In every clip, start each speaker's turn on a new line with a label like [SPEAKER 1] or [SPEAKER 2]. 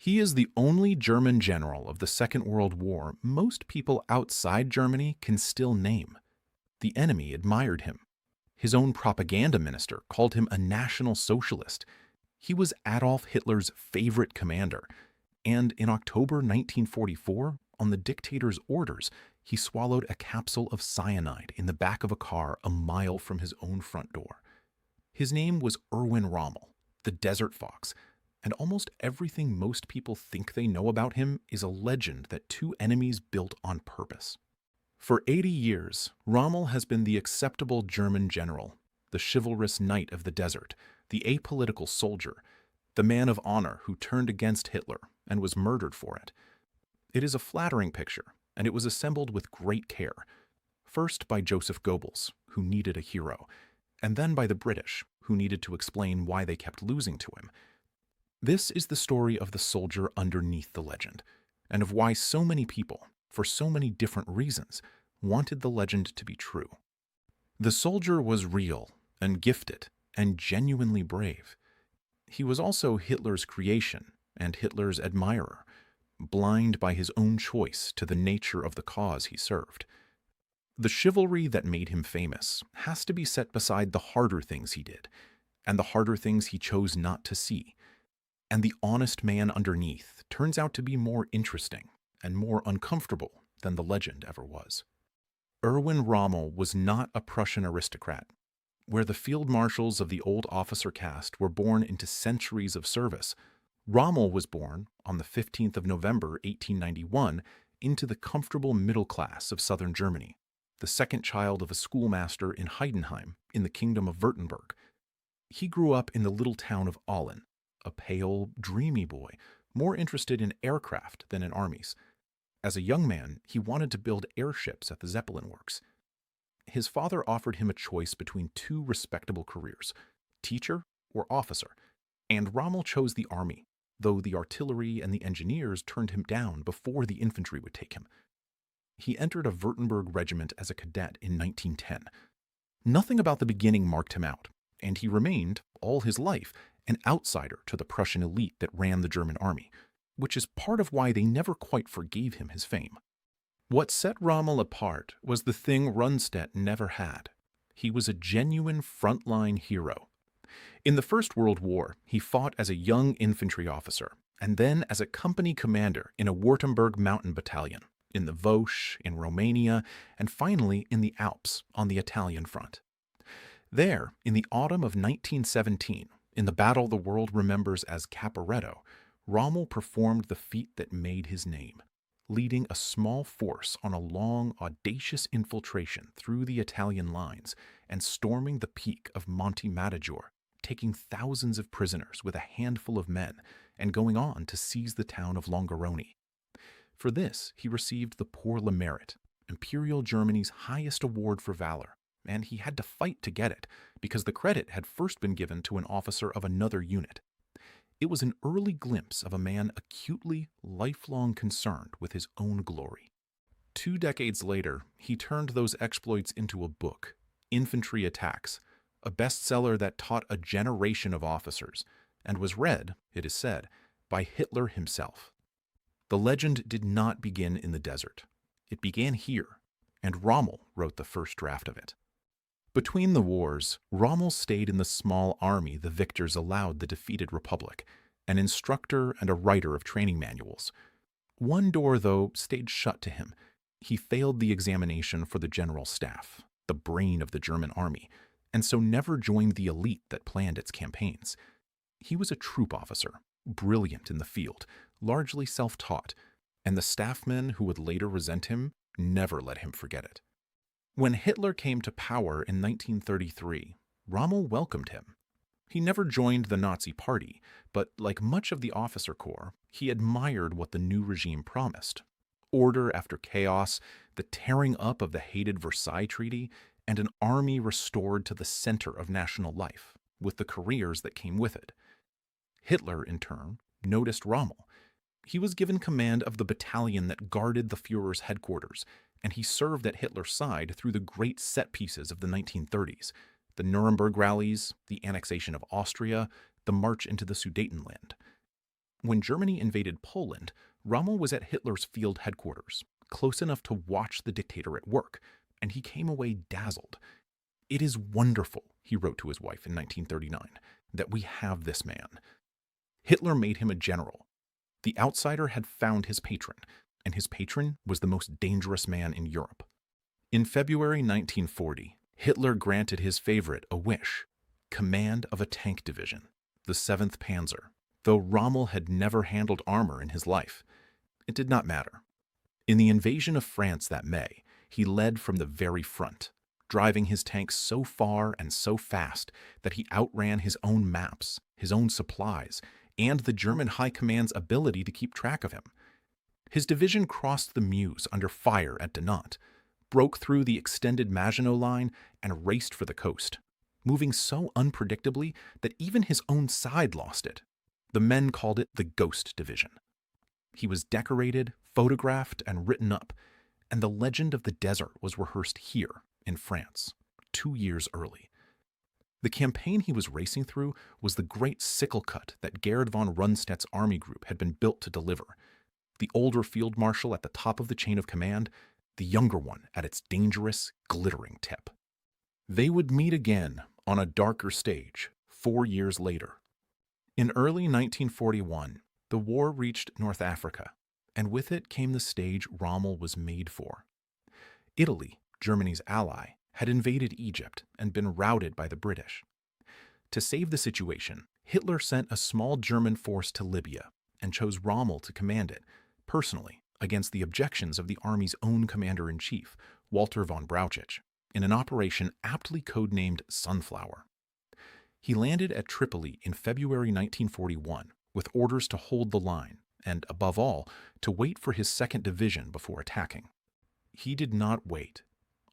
[SPEAKER 1] He is the only German general of the Second World War most people outside Germany can still name. The enemy admired him. His own propaganda minister called him a National Socialist. He was Adolf Hitler's favorite commander, and in October 1944, on the dictator's orders, he swallowed a capsule of cyanide in the back of a car a mile from his own front door. His name was Erwin Rommel, the Desert Fox, and almost everything most people think they know about him is a legend that two enemies built on purpose. For 80 years, Rommel has been the acceptable German general, the chivalrous knight of the desert, the apolitical soldier, the man of honor who turned against Hitler and was murdered for it. It is a flattering picture, and it was assembled with great care, first by Joseph Goebbels, who needed a hero, and then by the British, who needed to explain why they kept losing to him. This is the story of the soldier underneath the legend, and of why so many people, for so many different reasons, wanted the legend to be true. The soldier was real and gifted and genuinely brave. He was also Hitler's creation and Hitler's admirer, blind by his own choice to the nature of the cause he served. The chivalry that made him famous has to be set beside the harder things he did, and the harder things he chose not to see. And the honest man underneath turns out to be more interesting and more uncomfortable than the legend ever was. Erwin Rommel was not a Prussian aristocrat. Where the field marshals of the old officer caste were born into centuries of service, Rommel was born on the 15th of November, 1891, into the comfortable middle class of southern Germany, the second child of a schoolmaster in Heidenheim in the Kingdom of Württemberg. He grew up in the little town of Aalen, a pale, dreamy boy, more interested in aircraft than in armies. As a young man, he wanted to build airships at the Zeppelin works. His father offered him a choice between two respectable careers, teacher or officer, and Rommel chose the army, though the artillery and the engineers turned him down before the infantry would take him. He entered a Württemberg regiment as a cadet in 1910. Nothing about the beginning marked him out, and he remained, all his life, an outsider to the Prussian elite that ran the German army, which is part of why they never quite forgave him his fame. What set Rommel apart was the thing Rundstedt never had. He was a genuine frontline hero. In the First World War, he fought as a young infantry officer, and then as a company commander in a Württemberg mountain battalion, in the Vosges, in Romania, and finally in the Alps on the Italian front. There, in the autumn of 1917, in the battle the world remembers as Caporetto, Rommel performed the feat that made his name, leading a small force on a long, audacious infiltration through the Italian lines and storming the peak of Monte Maggiore, taking thousands of prisoners with a handful of men and going on to seize the town of Longarone. For this, he received the Pour le Mérite, Imperial Germany's highest award for valor, and he had to fight to get it because the credit had first been given to an officer of another unit. It was an early glimpse of a man acutely, lifelong concerned with his own glory. 2 decades later, he turned those exploits into a book, Infantry Attacks, a bestseller that taught a generation of officers, and was read, it is said, by Hitler himself. The legend did not begin in the desert. It began here, and Rommel wrote the first draft of it. Between the wars, Rommel stayed in the small army the victors allowed the defeated republic, an instructor and a writer of training manuals. One door, though, stayed shut to him. He failed the examination for the general staff, the brain of the German army, and so never joined the elite that planned its campaigns. He was a troop officer, brilliant in the field, largely self-taught, and the staffmen who would later resent him never let him forget it. When Hitler came to power in 1933, Rommel welcomed him. He never joined the Nazi Party, but like much of the officer corps, he admired what the new regime promised. Order after chaos, the tearing up of the hated Versailles Treaty, and an army restored to the center of national life, with the careers that came with it. Hitler, in turn, noticed Rommel. He was given command of the battalion that guarded the Führer's headquarters, and he served at Hitler's side through the great set pieces of the 1930s, the Nuremberg rallies, the annexation of Austria, the march into the Sudetenland. When Germany invaded Poland, Rommel was at Hitler's field headquarters, close enough to watch the dictator at work, and he came away dazzled. "It is wonderful," he wrote to his wife in 1939, "that we have this man." Hitler made him a general. The outsider had found his patron, and his patron was the most dangerous man in Europe. In February 1940, Hitler granted his favorite a wish: command of a tank division, the 7th Panzer, though Rommel had never handled armor in his life. It did not matter. In the invasion of France that May, he led from the very front, driving his tanks so far and so fast that he outran his own maps, his own supplies, and the German High Command's ability to keep track of him. His division crossed the Meuse under fire at Dinant, broke through the extended Maginot Line, and raced for the coast, moving so unpredictably that even his own side lost it. The men called it the Ghost Division. He was decorated, photographed, and written up, and the legend of the desert was rehearsed here in France 2 years early. The campaign he was racing through was the great sickle cut that Gerd von Rundstedt's army group had been built to deliver. The older field marshal at the top of the chain of command, the younger one at its dangerous, glittering tip. They would meet again on a darker stage 4 years later. In early 1941, the war reached North Africa, and with it came the stage Rommel was made for. Italy, Germany's ally, had invaded Egypt and been routed by the British. To save the situation, Hitler sent a small German force to Libya and chose Rommel to command it, personally, against the objections of the army's own commander-in-chief, Walter von Brauchitsch, in an operation aptly codenamed Sunflower. He landed at Tripoli in February 1941 with orders to hold the line and, above all, to wait for his 2nd Division before attacking. He did not wait.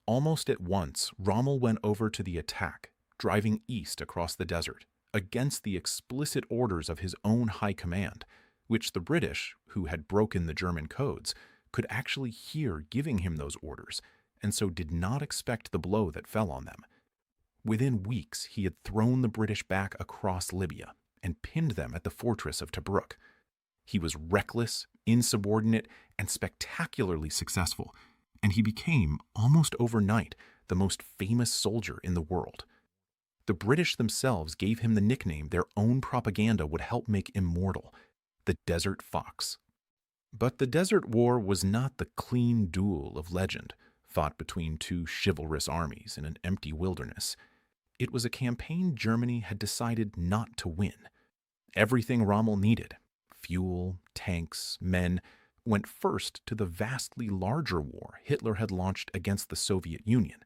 [SPEAKER 1] Almost at once, Rommel went over to the attack, driving east across the desert, against the explicit orders of his own high command, which the British, who had broken the German codes, could actually hear giving him those orders, and so did not expect the blow that fell on them. Within weeks, he had thrown the British back across Libya and pinned them at the fortress of Tobruk. He was reckless, insubordinate, and spectacularly successful, and he became, almost overnight, the most famous soldier in the world. The British themselves gave him the nickname their own propaganda would help make immortal: the Desert Fox. But the Desert War was not the clean duel of legend, fought between 2 chivalrous armies in an empty wilderness. It was a campaign Germany had decided not to win. Everything Rommel needed, fuel, tanks, men, went first to the vastly larger war Hitler had launched against the Soviet Union,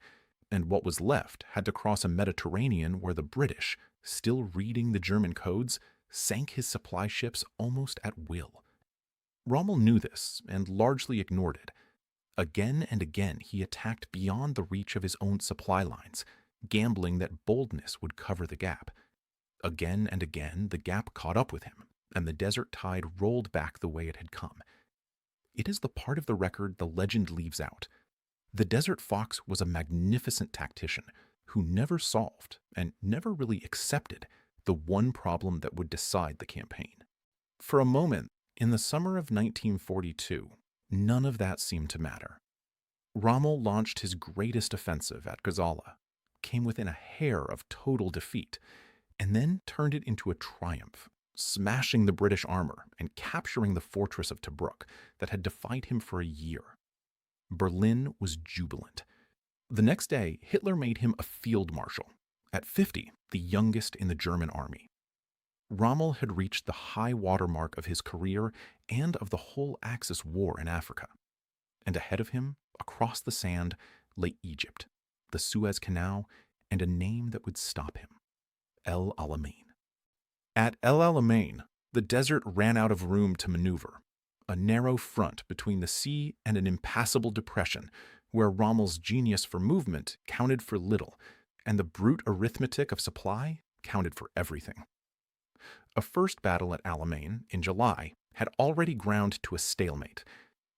[SPEAKER 1] and what was left had to cross a Mediterranean where the British, still reading the German codes, sank his supply ships almost at will. Rommel knew this and largely ignored it. Again and again he attacked beyond the reach of his own supply lines, gambling that boldness would cover the gap. Again and again the gap caught up with him, and the desert tide rolled back the way it had come. It is the part of the record the legend leaves out. The Desert Fox was a magnificent tactician who never solved and never really accepted the one problem that would decide the campaign. For a moment, in the summer of 1942, none of that seemed to matter. Rommel launched his greatest offensive at Gazala, came within a hair of total defeat, and then turned it into a triumph, smashing the British armor and capturing the fortress of Tobruk that had defied him for a year. Berlin was jubilant. The next day, Hitler made him a field marshal, at 50, the youngest in the German army. Rommel had reached the high water mark of his career and of the whole Axis war in Africa. And ahead of him, across the sand, lay Egypt, the Suez Canal, and a name that would stop him: El Alamein. At El Alamein, the desert ran out of room to maneuver, a narrow front between the sea and an impassable depression where Rommel's genius for movement counted for little, and the brute arithmetic of supply counted for everything. A first battle at Alamein in July had already ground to a stalemate.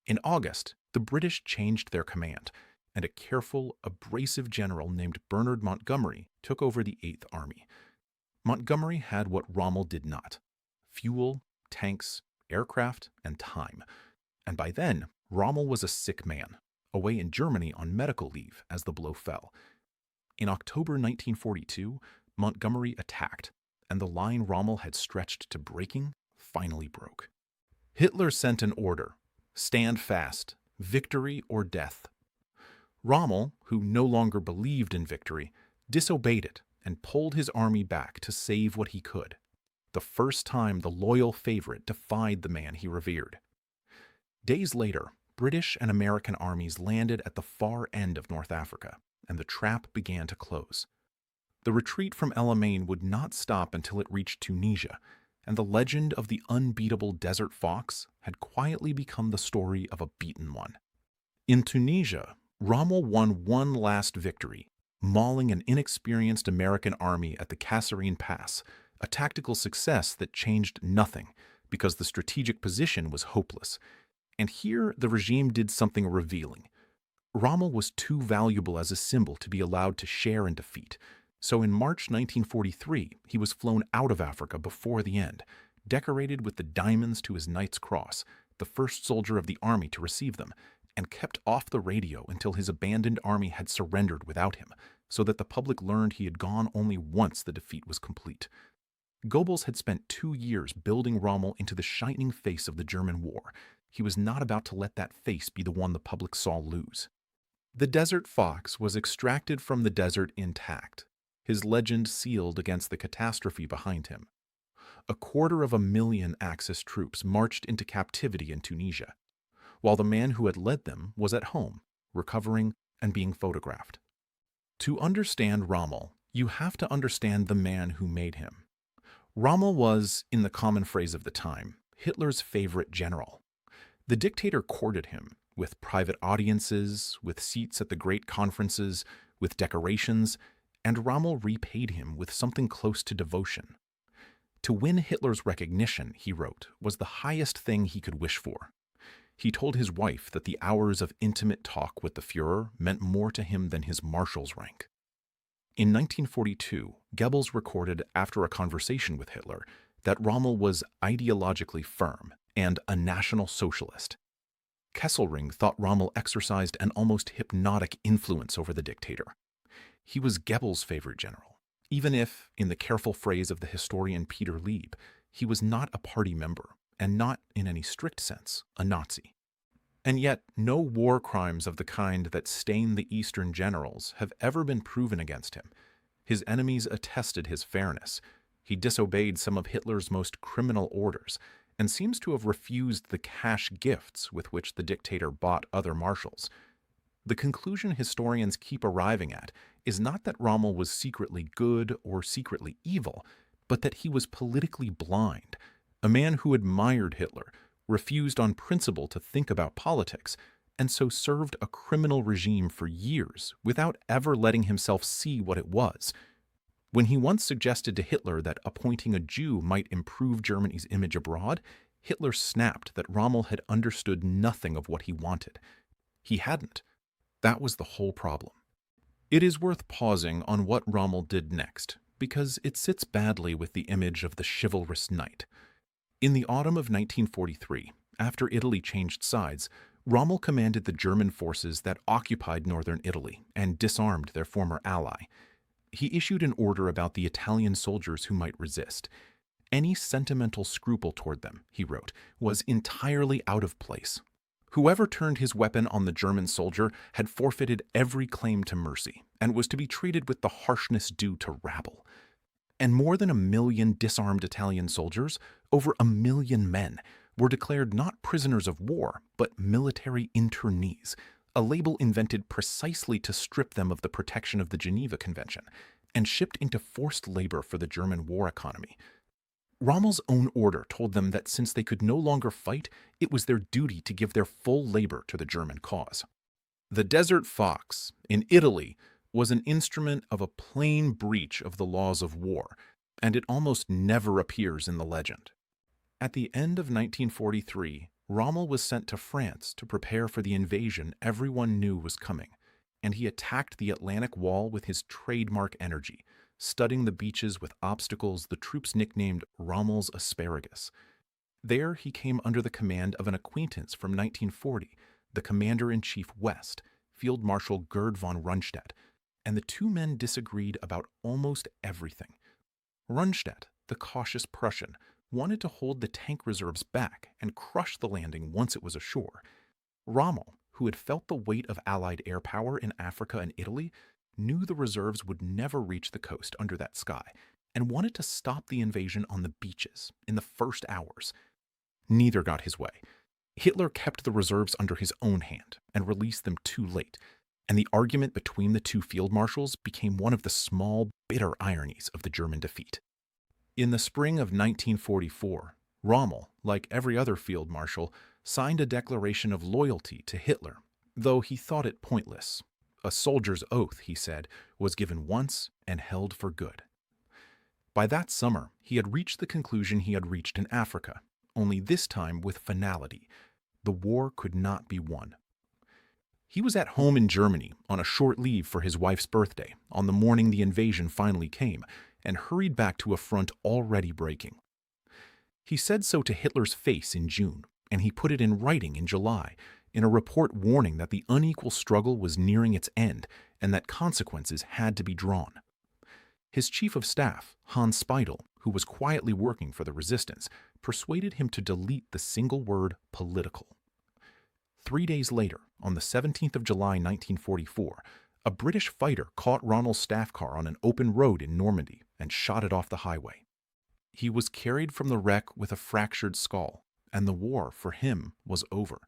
[SPEAKER 1] In August, the British changed their command, and a careful, abrasive general named Bernard Montgomery took over the 8th Army. Montgomery had what Rommel did not: fuel, tanks, aircraft, and time. And by then, Rommel was a sick man, away in Germany on medical leave as the blow fell. In October 1942, Montgomery attacked, and the line Rommel had stretched to breaking finally broke. Hitler sent an order: stand fast, victory or death. Rommel, who no longer believed in victory, disobeyed it and pulled his army back to save what he could. The first time the loyal favorite defied the man he revered. Days later, British and American armies landed at the far end of North Africa, and the trap began to close. The retreat from El Alamein would not stop until it reached Tunisia, and the legend of the unbeatable Desert Fox had quietly become the story of a beaten one. In Tunisia, Rommel won one last victory, mauling an inexperienced American army at the Kasserine Pass, a tactical success that changed nothing because the strategic position was hopeless. And here the regime did something revealing. Rommel was too valuable as a symbol to be allowed to share in defeat, so in March 1943 he was flown out of Africa before the end, decorated with the diamonds to his Knight's Cross, the first soldier of the army to receive them, and kept off the radio until his abandoned army had surrendered without him, so that the public learned he had gone only once the defeat was complete. Goebbels had spent 2 years building Rommel into the shining face of the German war. He was not about to let that face be the one the public saw lose. The Desert Fox was extracted from the desert intact, his legend sealed against the catastrophe behind him. 250,000 Axis troops marched into captivity in Tunisia, while the man who had led them was at home, recovering and being photographed. To understand Rommel, you have to understand the man who made him. Rommel was, in the common phrase of the time, Hitler's favorite general. The dictator courted him, with private audiences, with seats at the great conferences, with decorations, and Rommel repaid him with something close to devotion. To win Hitler's recognition, he wrote, was the highest thing he could wish for. He told his wife that the hours of intimate talk with the Führer meant more to him than his marshal's rank. In 1942, Goebbels recorded after a conversation with Hitler that Rommel was ideologically firm and a National Socialist. Kesselring thought Rommel exercised an almost hypnotic influence over the dictator. He was Goebbels' favorite general, even if, in the careful phrase of the historian Peter Lieb, he was not a party member and not, in any strict sense, a Nazi. And yet, no war crimes of the kind that stain the Eastern generals have ever been proven against him. His enemies attested his fairness. He disobeyed some of Hitler's most criminal orders, and seems to have refused the cash gifts with which the dictator bought other marshals. The conclusion historians keep arriving at is not that Rommel was secretly good or secretly evil, but that he was politically blind, a man who admired Hitler, refused on principle to think about politics, and so served a criminal regime for years without ever letting himself see what it was. When he once suggested to Hitler that appointing a Jew might improve Germany's image abroad, Hitler snapped that Rommel had understood nothing of what he wanted. He hadn't. That was the whole problem. It is worth pausing on what Rommel did next, because it sits badly with the image of the chivalrous knight. In the autumn of 1943, after Italy changed sides, Rommel commanded the German forces that occupied northern Italy and disarmed their former ally. He issued an order about the Italian soldiers who might resist. Any sentimental scruple toward them, he wrote, was entirely out of place. Whoever turned his weapon on the German soldier had forfeited every claim to mercy and was to be treated with the harshness due to rabble. And more than 1 million disarmed Italian soldiers, over 1 million men, were declared not prisoners of war, but military internees, a label invented precisely to strip them of the protection of the Geneva Convention, and shipped into forced labor for the German war economy. Rommel's own order told them that since they could no longer fight, it was their duty to give their full labor to the German cause. The Desert Fox, in Italy, was an instrument of a plain breach of the laws of war, and it almost never appears in the legend. At the end of 1943, Rommel was sent to France to prepare for the invasion everyone knew was coming, and he attacked the Atlantic Wall with his trademark energy, studding the beaches with obstacles the troops nicknamed Rommel's asparagus. There he came under the command of an acquaintance from 1940, the Commander-in-Chief West, Field Marshal Gerd von Rundstedt, and the two men disagreed about almost everything. Rundstedt, the cautious Prussian, wanted to hold the tank reserves back and crush the landing once it was ashore. Rommel, who had felt the weight of Allied air power in Africa and Italy, knew the reserves would never reach the coast under that sky and wanted to stop the invasion on the beaches in the first hours. Neither got his way. Hitler kept the reserves under his own hand and released them too late, and the argument between the two field marshals became one of the small, bitter ironies of the German defeat. In the spring of 1944, Rommel, like every other field marshal, signed a declaration of loyalty to Hitler, though he thought it pointless. A soldier's oath, he said, was given once and held for good. By that summer, he had reached the conclusion he had reached in Africa, only this time with finality. The war could not be won. He was at home in Germany on a short leave for his wife's birthday on the morning the invasion finally came, and hurried back to a front already breaking. He said so to Hitler's face in June, and he put it in writing in July, in a report warning that the unequal struggle was nearing its end and that consequences had to be drawn. His chief of staff, Hans Speidel, who was quietly working for the resistance, persuaded him to delete the single word political. 3 days later, on the 17th of July 1944, a British fighter caught Rommel's staff car on an open road in Normandy and shot it off the highway. He was carried from the wreck with a fractured skull, and the war, for him, was over.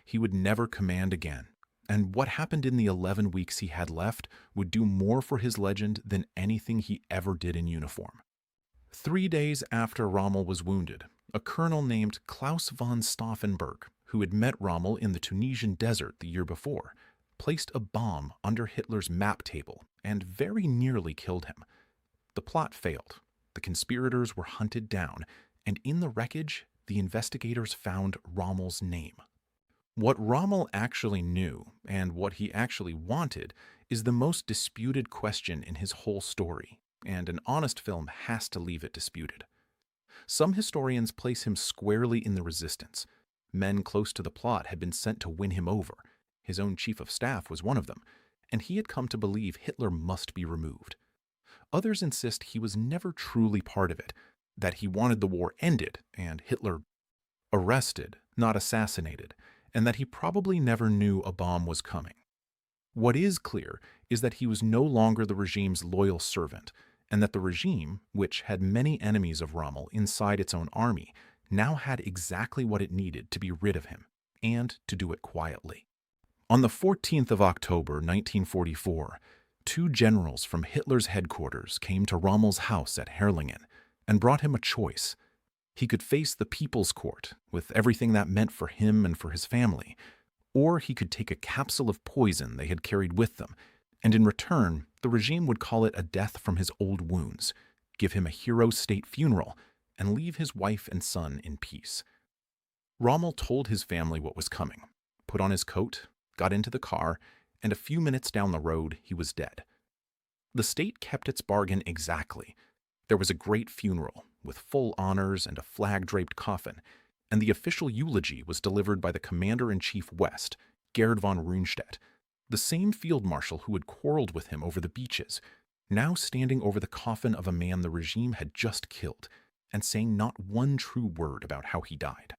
[SPEAKER 1] He would never command again, and what happened in the 11 weeks he had left would do more for his legend than anything he ever did in uniform. 3 days after Rommel was wounded, a colonel named Klaus von Stauffenberg, who had met Rommel in the Tunisian desert the year before, placed a bomb under Hitler's map table and very nearly killed him. The plot failed. The conspirators were hunted down, and in the wreckage, the investigators found Rommel's name. What Rommel actually knew, and what he actually wanted, is the most disputed question in his whole story, and an honest film has to leave it disputed. Some historians place him squarely in the resistance. Men close to the plot had been sent to win him over. His own chief of staff was one of them, and he had come to believe Hitler must be removed. Others insist he was never truly part of it, that he wanted the war ended and Hitler arrested, not assassinated, and that he probably never knew a bomb was coming. What is clear is that he was no longer the regime's loyal servant, and that the regime, which had many enemies of Rommel inside its own army, now had exactly what it needed to be rid of him, and to do it quietly. On the 14th of October, 1944, 2 generals from Hitler's headquarters came to Rommel's house at Herrlingen and brought him a choice. He could face the People's Court, with everything that meant for him and for his family, or he could take a capsule of poison they had carried with them, and in return, the regime would call it a death from his old wounds, give him a hero state funeral, and leave his wife and son in peace. Rommel told his family what was coming, put on his coat, got into the car, and a few minutes down the road, he was dead. The state kept its bargain exactly. There was a great funeral, with full honors and a flag-draped coffin, and the official eulogy was delivered by the Commander-in-Chief West, Gerd von Rundstedt, the same field marshal who had quarreled with him over the beaches, now standing over the coffin of a man the regime had just killed, and saying not one true word about how he died.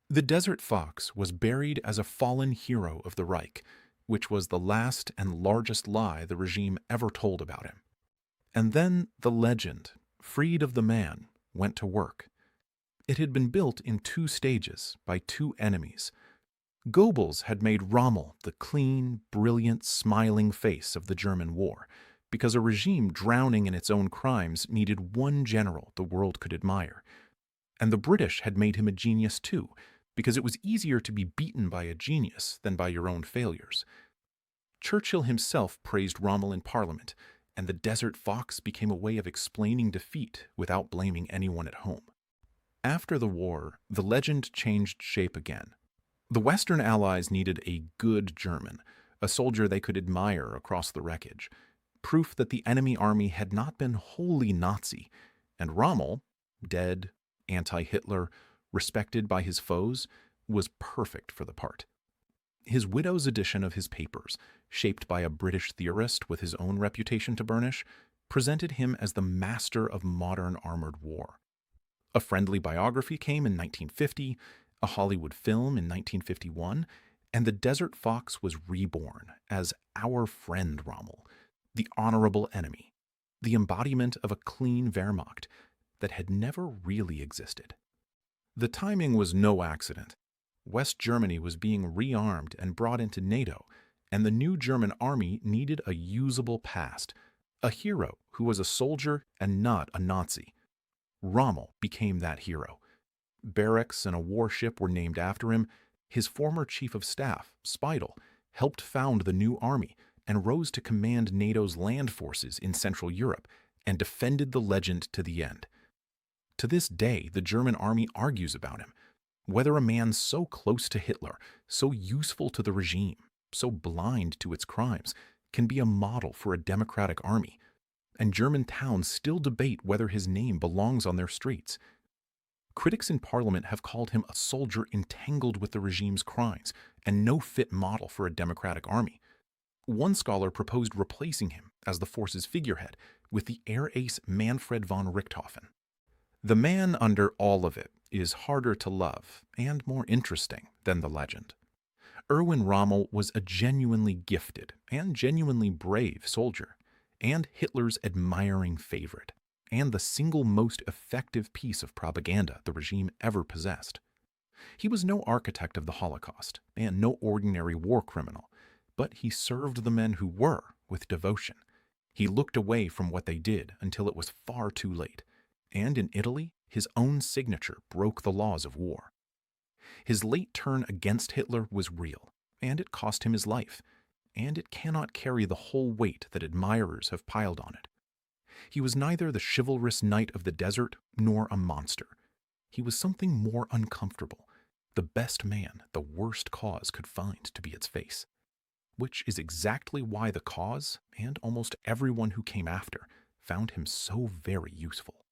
[SPEAKER 1] The Desert Fox was buried as a fallen hero of the Reich, which was the last and largest lie the regime ever told about him. And then the legend, freed of the man, went to work. It had been built in 2 stages by 2 enemies. Goebbels had made Rommel the clean, brilliant, smiling face of the German war, because a regime drowning in its own crimes needed one general the world could admire. And the British had made him a genius too, because it was easier to be beaten by a genius than by your own failures. Churchill himself praised Rommel in Parliament, and the Desert Fox became a way of explaining defeat without blaming anyone at home. After the war, the legend changed shape again. The Western Allies needed a good German, a soldier they could admire across the wreckage, proof that the enemy army had not been wholly Nazi, and Rommel, dead, anti-Hitler, respected by his foes, was perfect for the part. His widow's edition of his papers, shaped by a British theorist with his own reputation to burnish, presented him as the master of modern armored war. A friendly biography came in 1950, a Hollywood film in 1951, and the Desert Fox was reborn as our friend Rommel, the honorable enemy, the embodiment of a clean Wehrmacht that had never really existed. The timing was no accident. West Germany was being rearmed and brought into NATO, and the new German army needed a usable past, a hero who was a soldier and not a Nazi. Rommel became that hero. Barracks and a warship were named after him. His former chief of staff, Speidel, helped found the new army and rose to command NATO's land forces in Central Europe and defended the legend to the end. To this day, the German army argues about him, whether a man so close to Hitler, so useful to the regime, so blind to its crimes, can be a model for a democratic army, and German towns still debate whether his name belongs on their streets. Critics in Parliament have called him a soldier entangled with the regime's crimes and no fit model for a democratic army. One scholar proposed replacing him as the force's figurehead with the air ace Manfred von Richthofen. The man under all of it is harder to love and more interesting than the legend. Erwin Rommel was a genuinely gifted and genuinely brave soldier, and Hitler's admiring favorite, and the single most effective piece of propaganda the regime ever possessed. He was no architect of the Holocaust, and no ordinary war criminal, but he served the men who were with devotion. He looked away from what they did until it was far too late, and in Italy, his own signature broke the laws of war. His late turn against Hitler was real, and it cost him his life, and it cannot carry the whole weight that admirers have piled on it. He was neither the chivalrous knight of the desert nor a monster. He was something more uncomfortable, the best man the worst cause could find to be its face, which is exactly why the cause, and almost everyone who came after, found him so very useful.